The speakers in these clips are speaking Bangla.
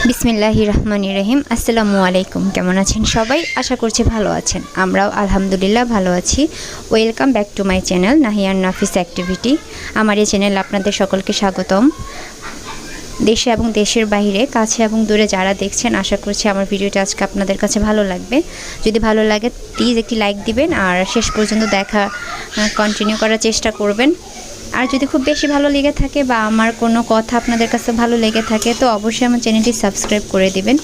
বিসমিল্লাহির রহমানির রহিম। আসসালামু আলাইকুম। কেমন আছেন সবাই? আশা করছি ভালো আছেন। আমরাও আলহামদুলিল্লাহ ভালো আছি। Welcome back to my channel Nahiyan Nafis activity. আমার এই চ্যানেলে আপনাদের সকলকে স্বাগতম। দেশে এবং দেশের বাইরে, কাছে এবং দূরে যারা দেখছেন, আশা করছি আমার ভিডিওটা আজকে আপনাদের কাছে ভালো লাগবে। যদি ভালো লাগে প্লিজ একটি লাইক দিবেন আর শেষ পর্যন্ত দেখা কন্টিনিউ করার চেষ্টা করবেন। আর যদি খুব বেশি ভালো লেগে থাকে বা আমার কোনো কথা আপনাদের কাছে ভালো লেগে থাকে তো অবশ্যই আমার চ্যানেলটি সাবস্ক্রাইব করে দিবেন।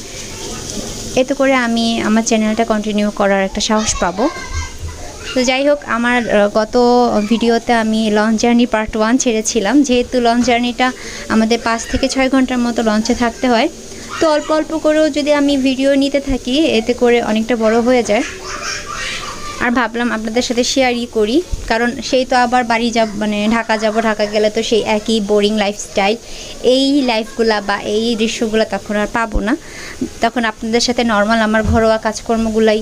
এতে করে আমি আমার চ্যানেলটা কন্টিনিউ করার একটা সাহস পাবো। তো যাই হোক, আমার গত ভিডিওতে আমি লঞ্চ জার্নি পার্ট 1 ছেড়েছিলাম। যেহেতু লঞ্চ জার্নিটা আমাদের 5 থেকে 6 ঘন্টার মতো লঞ্চে থাকতে হয়, তো অল্প অল্প করেও যদি আমি ভিডিও নিতে থাকি এতে করে অনেকটা বড় হয়ে যায়। আর ভাবলাম আপনাদের সাথে শেয়ারই করি, কারণ সেই তো আবার বাড়ি যাব, মানে ঢাকা যাব, ঢাকা গেলে তো সেই একই বোরিং লাইফস্টাইল, এই লাইফগুলা বা এই দৃশ্যগুলো তখন আর পাবো না। তখন আপনাদের সাথে নর্মাল আমার ঘরোয়া কাজকর্মগুলাই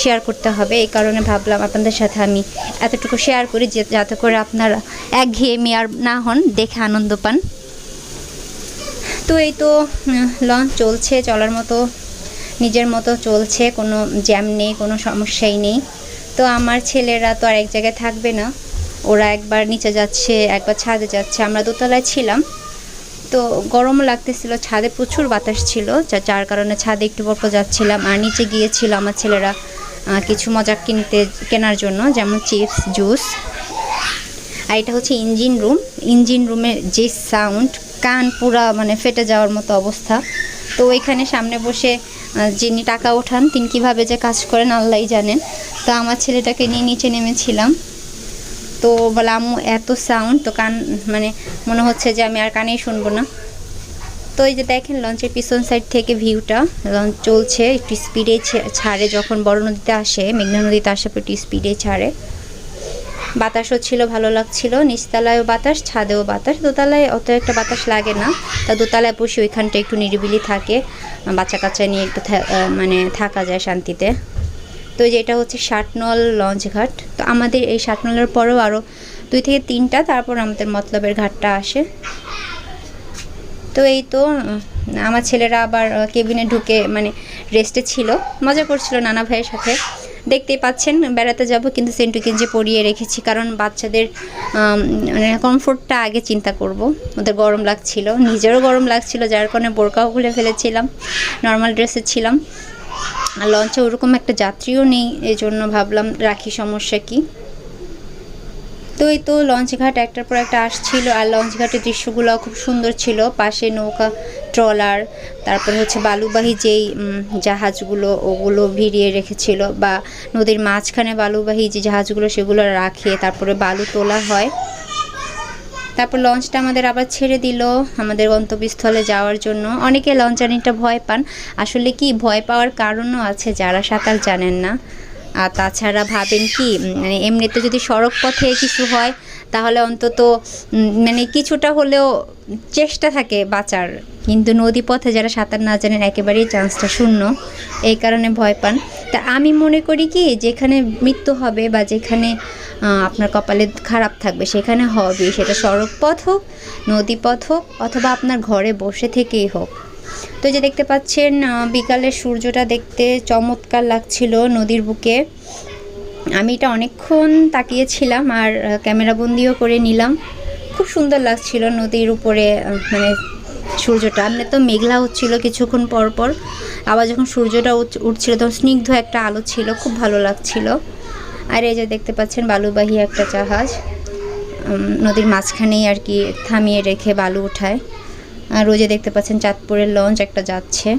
শেয়ার করতে হবে। এই কারণে ভাবলাম আপনাদের সাথে আমি এতটুকু শেয়ার করি যাতে করে আপনারা একঘেয়েমি আর না হন, দেখে আনন্দ পান। তো এই তো লঞ্চ চলছে, চলার মতো নিজের মতো চলছে, কোনো জ্যাম নেই, কোনো সমস্যাই নেই। তো আমার ছেলেরা তো আর এক জায়গায় থাকবে না, ওরা একবার নিচে যাচ্ছে, একবার ছাদে যাচ্ছে। আমরা দোতলায় ছিলাম, তো গরমও লাগতেছিল, ছাদে প্রচুর বাতাস ছিল, যার কারণে ছাদে একটু পর যাচ্ছিলাম। আর নিচে গিয়েছিল আমার ছেলেরা কিছু মজা কেনার জন্য, যেমন চিপস, জুস। আর এটা হচ্ছে ইঞ্জিন রুম। ইঞ্জিন রুমের যে সাউন্ড, কান পুরা মানে ফেটে যাওয়ার মতো অবস্থা। তো এখানে সামনে বসে যিনি টাকা ওঠান তিনি কীভাবে যে কাজ করেন আল্লাহই জানেন। তো আমার ছেলেটাকে নিয়ে নিচে নেমেছিলাম, তো বলে আম্মু এত সাউন্ড, তো কান মানে মনে হচ্ছে যে আমি আর কানেই শুনবো না। তো এই যে দেখেন লঞ্চের পিছন সাইড থেকে ভিউটা, লঞ্চ চলছে, একটু স্পিডে ছাড়ে। যখন বড় নদীতে আসে, মেঘনা নদীতে আসে, একটু স্পিডে ছাড়ে। বাতাসও ছিল, ভালো লাগছিল। নিচতলায়ও বাতাস, ছাদেও বাতাস। দোতলায় অত একটা বাতাস লাগে না, তা দোতলায় বসে ওইখানটা একটু নিরিবিলি থাকে, বাচ্চা কাচ্চা নিয়ে একটু মানে থাকা যায় শান্তিতে। তো যেটা হচ্ছে 7 নল লঞ্চ ঘাট। তো আমাদের এই 7 নলের পরেও আরও 2 থেকে 3টা, তারপর আমাদের মতলবের ঘাটটা আসে। তো এই তো আমার ছেলেরা আবার কেবিনে ঢুকে মানে রেস্টে ছিল, মজা করছিল নানা ভাইয়ের সাথে। দেখতেই পাচ্ছেন বেড়াতে যাব, কিন্তু সেন্টু গেঞ্জি পরিয়ে রেখেছি, কারণ বাচ্চাদের মানে কমফোর্টটা আগে চিন্তা করব। ওদের গরম লাগছিল, নিজেরও গরম লাগছিল, যার কারণে বোরকাও খুলে ফেলেছিলাম, নর্মাল ড্রেসে ছিলাম। আর লঞ্চে ওরকম একটা যাত্রীও নেই, এই জন্য ভাবলাম রাখি, সমস্যা কি। তো এই তো লঞ্চ ঘাট একটার পর একটা আসছিল। আর লঞ্চ ঘাটের দৃশ্যগুলো খুব সুন্দর ছিল। পাশে নৌকা, ট্রলার, তারপরে হচ্ছে বালুবাহী যেই জাহাজগুলো ওগুলো ভিড়িয়ে রেখেছিল, বা নদীর মাঝখানে বালুবাহী যে জাহাজগুলো সেগুলো রাখে, তারপরে বালু তোলা হয়। তারপর লঞ্চটা আমাদের আবার ছেড়ে দিল আমাদের গন্তব্যস্থলে যাওয়ার জন্য। অনেকে লঞ্চ জার্নিটা ভয় পান, আসলে কি ভয় পাওয়ার কারণও আছে, যারা সাঁতার জানেন না। আর তাছাড়া ভাবেন কি, মানে এমনিতে যদি সড়ক পথে কিছু হয় তাহলে অন্তত মানে কিছুটা হলেও চেষ্টা থাকে বাঁচার, কিন্তু নদী পথে যারা সাঁতার না জানেন একেবারেই চান্সটা শূন্য, এই কারণে ভয় পান। তা আমি মনে করি কি, যেখানে মৃত্যু হবে বা যেখানে আপনার কপালে খারাপ থাকবে সেখানে হবে, সেটা সড়ক পথ হোক, নদী পথ হোক, অথবা আপনার ঘরে বসে থেকেই হোক। তো যে দেখতে পাচ্ছেন বিকালের সূর্যটা দেখতে চমৎকার লাগছিল নদীর বুকে। আমি এটা অনেকক্ষণ তাকিয়েছিলাম আর ক্যামেরা বন্দিও করে নিলাম। খুব সুন্দর লাগছিল নদীর উপরে মানে সূর্যটা। এমনি তো মেঘলা হচ্ছিল কিছুক্ষণ পর পর, আবার যখন সূর্যটা উঠছিল তখন স্নিগ্ধ একটা আলো ছিল, খুব ভালো লাগছিল। আর এই যে দেখতে পাচ্ছেন বালুবাহী একটা জাহাজ নদীর মাঝখানেই আর কি থামিয়ে রেখে বালু উঠায়। আর রোজে দেখতে পাচ্ছেন চাঁদপুরের লঞ্চ একটা যাচ্ছে।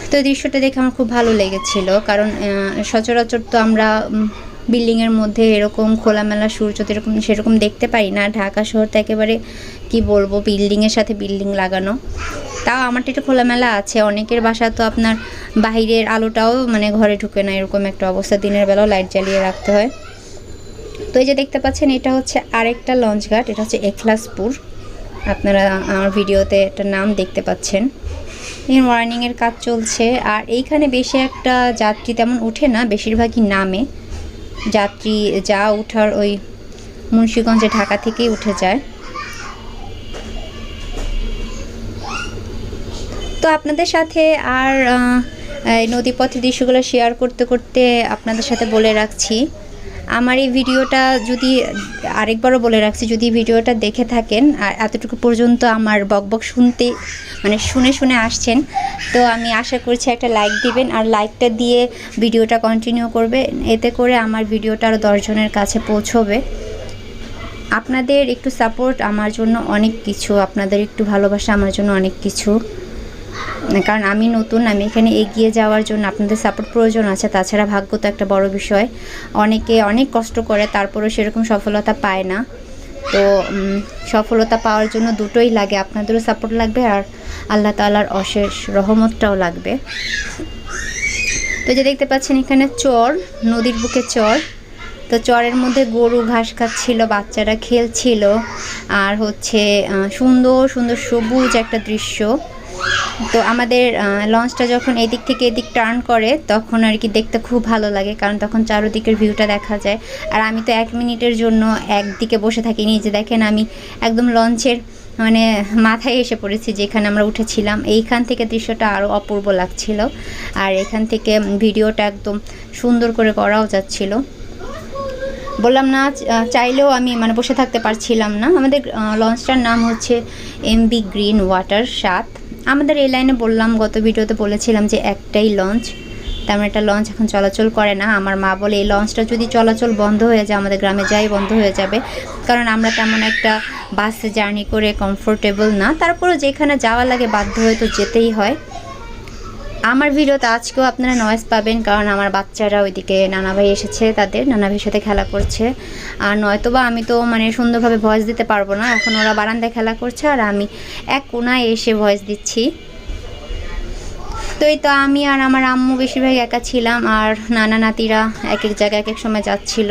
তো দৃশ্যটা দেখে আমার খুব ভালো লেগেছিল, কারণ সচরাচর তো আমরা বিল্ডিংয়ের মধ্যে এরকম খোলামেলা সূর্য সেরকম দেখতে পারি না। ঢাকা শহর তো একেবারে কি বলবো, বিল্ডিংয়ের সাথে বিল্ডিং লাগানো। তাও আমারটা একটু খোলামেলা আছে, অনেকের বাসা তো আপনার বাইরের আলোটাও মানে ঘরে ঢুকে না, এরকম একটা অবস্থা। দিনের বেলাও লাইট জ্বালিয়ে রাখতে হয়। তো এই যে দেখতে পাচ্ছেন এটা হচ্ছে আরেকটা লঞ্চ ঘাট, এটা হচ্ছে এখলাসপুর। আপনারা আমার ভিডিওতে একটা নাম দেখতে পাচ্ছেন। ওয়ার্নিংয়ের কাজ চলছে। আর এইখানে বেশি একটা যাত্রী তেমন ওঠে না, বেশিরভাগই নামে। যাত্রী যা ওঠার ওই মুন্সিগঞ্জে ঢাকা থেকেই উঠে যায়। আপনাদের সাথে আর এই নদীপথের দৃশ্যগুলো শেয়ার করতে করতে আপনাদের সাথে বলে রাখছি, আমার এই ভিডিওটা যদি আরেকবারও বলে রাখছি, যদি ভিডিওটা দেখে থাকেন আর এতটুকু পর্যন্ত আমার বকবক শুনতে মানে শুনে আসছেন, তো আমি আশা করছি একটা লাইক দিবেন, আর লাইকটা দিয়ে ভিডিওটা কন্টিনিউ করবে, এতে করে আমার ভিডিওটা আরও 10 জনের কাছে পৌঁছবে। আপনাদের একটু সাপোর্ট আমার জন্য অনেক কিছু, আপনাদের একটু ভালোবাসা আমার জন্য অনেক কিছু, কারণ আমি নতুন, আমি এখানে এগিয়ে যাওয়ার জন্য আপনাদের সাপোর্ট প্রয়োজন আছে। তাছাড়া ভাগ্য তো একটা বড় বিষয়, অনেকে অনেক কষ্ট করে তারপরেও সেরকম সফলতা পায় না। তো সফলতা পাওয়ার জন্য দুটোই লাগে, আপনাদেরও সাপোর্ট লাগবে আর আল্লাহ তাআলার অশেষ রহমতটাও লাগবে। তো যে দেখতে পাচ্ছেন এখানে চর, নদীর বুকে চর, তো চরের মধ্যে গরু ঘাস খাচ্ছিল, বাচ্চারা খেলছিল, আর হচ্ছে সুন্দর সুন্দর সবুজ একটা দৃশ্য। তো আমাদের লঞ্চটা যখন এদিক থেকে এদিক টার্ন করে তখন আর কি দেখতে খুব ভালো লাগে, কারণ তখন চারদিকের ভিউটা দেখা যায়। আর আমি তো 1 মিনিটের জন্য একদিকে বসে থাকিনি, যে দেখেন আমি একদম লঞ্চের মানে মাথায় এসে পড়েছি যেখানে আমরা উঠেছিলাম। এইখান থেকে দৃশ্যটা আরও অপূর্ব লাগছিল, আর এখান থেকে ভিডিওটা একদম সুন্দর করে করাও যাচ্ছিল। বললাম না, চাইলেও আমি মানে বসে থাকতে পারছিলাম না। আমাদের লঞ্চটার নাম হচ্ছে MV গ্রিন ওয়াটার 7। আমাদের এই লাইনে বললাম, গত ভিডিওতে বলেছিলাম যে একটাই লঞ্চ, তেমন একটা লঞ্চ এখন চলাচল করে না। আমার মা বলে এই লঞ্চটা যদি চলাচল বন্ধ হয়ে যায় আমাদের গ্রামে যাই বন্ধ হয়ে যাবে, কারণ আমরা তেমন একটা বাসে জার্নি করে কমফোর্টেবল না, তারপরেও যেখানে যাওয়া লাগে বাধ্য হয়ে তো যেতেই হয়। আমার ভিডিওতে আজকেও আপনারা নয়েজ পাবেন, কারণ আমার বাচ্চারা ওইদিকে নানা ভাই এসেছে, তাদের নানা ভাইয়ের সাথে খেলা করছে। আর নয়তোবা আমি তো মানে সুন্দরভাবে ভয়েস দিতে পারবো না, এখন ওরা বারান্দায় খেলা করছে আর আমি এক কোনায় এসে ভয়েস দিচ্ছি। তো এই তো আমি আর আমার আম্মু বেশিরভাগ একা ছিলাম, আর নানা নাতিরা এক এক জায়গায় এক এক সময় যাচ্ছিল।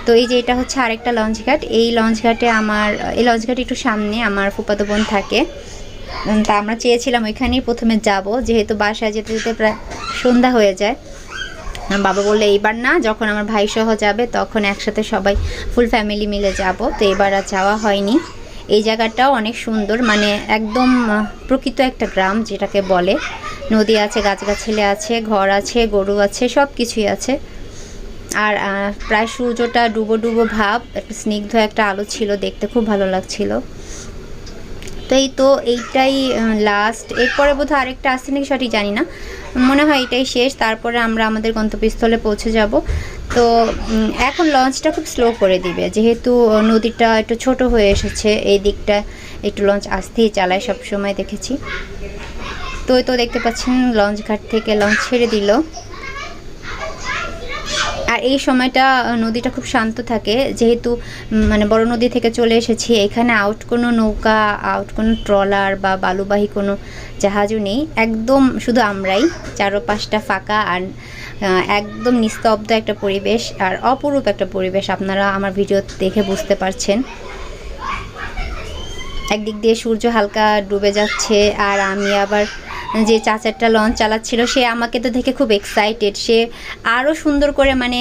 তো এই যে এটা হচ্ছে আরেকটা লঞ্চ ঘাট, এই লঞ্চ ঘাটে এই লঞ্চ ঘাটে একটু সামনে আমার ফুফাতো বোন থাকে, তা আমরা চেয়েছিলাম ওইখানেই প্রথমে যাব, যেহেতু বাসায় যেতে যেতে প্রায় সন্ধ্যা হয়ে যায়। বাবা বললে এইবার না, যখন আমার ভাই সহ যাবে তখন একসাথে সবাই ফুল ফ্যামিলি মিলে যাব। তো এবার আর যাওয়া হয়নি। এই জায়গাটাও অনেক সুন্দর, মানে একদম প্রকৃত একটা গ্রাম যেটাকে বলে। নদী আছে, গাছগাছালি আছে, ঘর আছে, গরু আছে, সব কিছুই আছে। আর প্রায় সূর্যটা ডুবো ডুবো ভাব, একটা স্নিগ্ধ একটা আলো ছিল, দেখতে খুব ভালো লাগছিল। তো এইটাই লাস্ট, এরপরে বোধহয় আরেকটা আসছে নাকি সঠিক জানি না, মনে হয় এটাই শেষ, তারপরে আমরা আমাদের গন্তব্যস্থলে পৌঁছে যাব। তো এখন লঞ্চটা খুব স্লো করে দিবে, যেহেতু নদীটা একটু ছোট হয়ে এসেছে, এই দিকটা একটু লঞ্চ আসতেই চালায় সব সময় দেখেছি। তো দেখতে পাচ্ছেন লঞ্চ ঘাট থেকে লঞ্চ ছেড়ে দিল, আর এই সময়টা নদীটা খুব শান্ত থাকে, যেহেতু মানে বড় নদী থেকে চলে এসেছি। এখানে আউট কোনো নৌকা, আউট কোনো ট্রলার বা বালুবাহী কোনো জাহাজও নেই, একদম শুধু আমরাই, চারপাশটা ফাঁকা আর একদম নিস্তব্ধ একটা পরিবেশ, আর অপরূপ একটা পরিবেশ। আপনারা আমার ভিডিও দেখে বুঝতে পারছেন। একদিক দিয়ে সূর্য হালকা ডুবে যাচ্ছে, আর আমি আবার যে চাচারটা লঞ্চ চালাচ্ছিল সে আমাকে তো দেখে খুব এক্সাইটেড, সে আরও সুন্দর করে মানে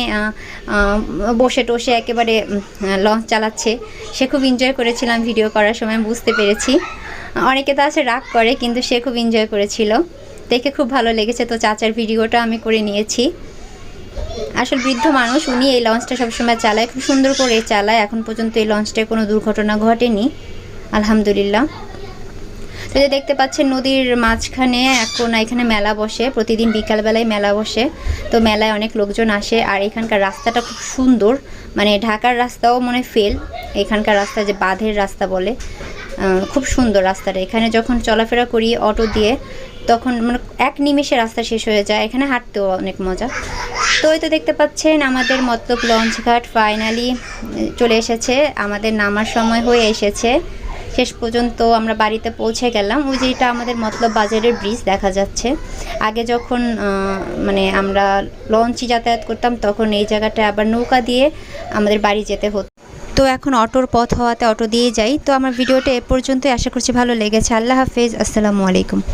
বসে টসে একেবারে লঞ্চ চালাচ্ছে। সে খুব এনজয় করেছিলাম ভিডিও করার সময়, বুঝতে পেরেছি। অনেকে তো আছে রাগ করে, কিন্তু সে খুব এনজয় করেছিল, দেখে খুব ভালো লেগেছে। তো চাচার ভিডিওটা আমি করে নিয়েছি। আসলে বৃদ্ধ মানুষ, উনি এই লঞ্চটা সবসময় চালায়, খুব সুন্দর করে চালায়। এখন পর্যন্ত এই লঞ্চটায় কোনো দুর্ঘটনা ঘটেনি, আলহামদুলিল্লাহ। তো যে দেখতে পাচ্ছেন নদীর মাঝখানে এখন এখানে মেলা বসে, প্রতিদিন বিকালবেলায় মেলা বসে। তো মেলায় অনেক লোকজন আসে, আর এখানকার রাস্তাটা খুব সুন্দর, মানে ঢাকার রাস্তাও মনে ফেল, এখানকার রাস্তা যে বাঁধের রাস্তা বলে, খুব সুন্দর রাস্তাটা। এখানে যখন চলাফেরা করি অটো দিয়ে তখন মানে এক নিমেষে রাস্তা শেষ হয়ে যায়, এখানে হাঁটতেও অনেক মজা। তো এই তো দেখতে পাচ্ছেন আমাদের মতলব লঞ্চ ঘাট ফাইনালি চলে এসেছে, আমাদের নামার সময় হয়ে এসেছে। শেষ পর্যন্ত আমরা বাড়িতে পৌঁছে গেলাম। ওই যে এটা আমাদের মতলব বাজারের ব্রিজ দেখা যাচ্ছে। আগে যখন মানে আমরা লঞ্চে যাতায়াত করতাম তখন এই জায়গাটায় আবার নৌকা দিয়ে আমাদের বাড়ি যেতে হতো। তো এখন অটোর পথ হওয়াতে অটো দিয়ে যাই। তো আমার ভিডিওটা এ পর্যন্তই, আশা করছি ভালো লেগেছে। আল্লাহ হাফেজ, আসসালামু আলাইকুম।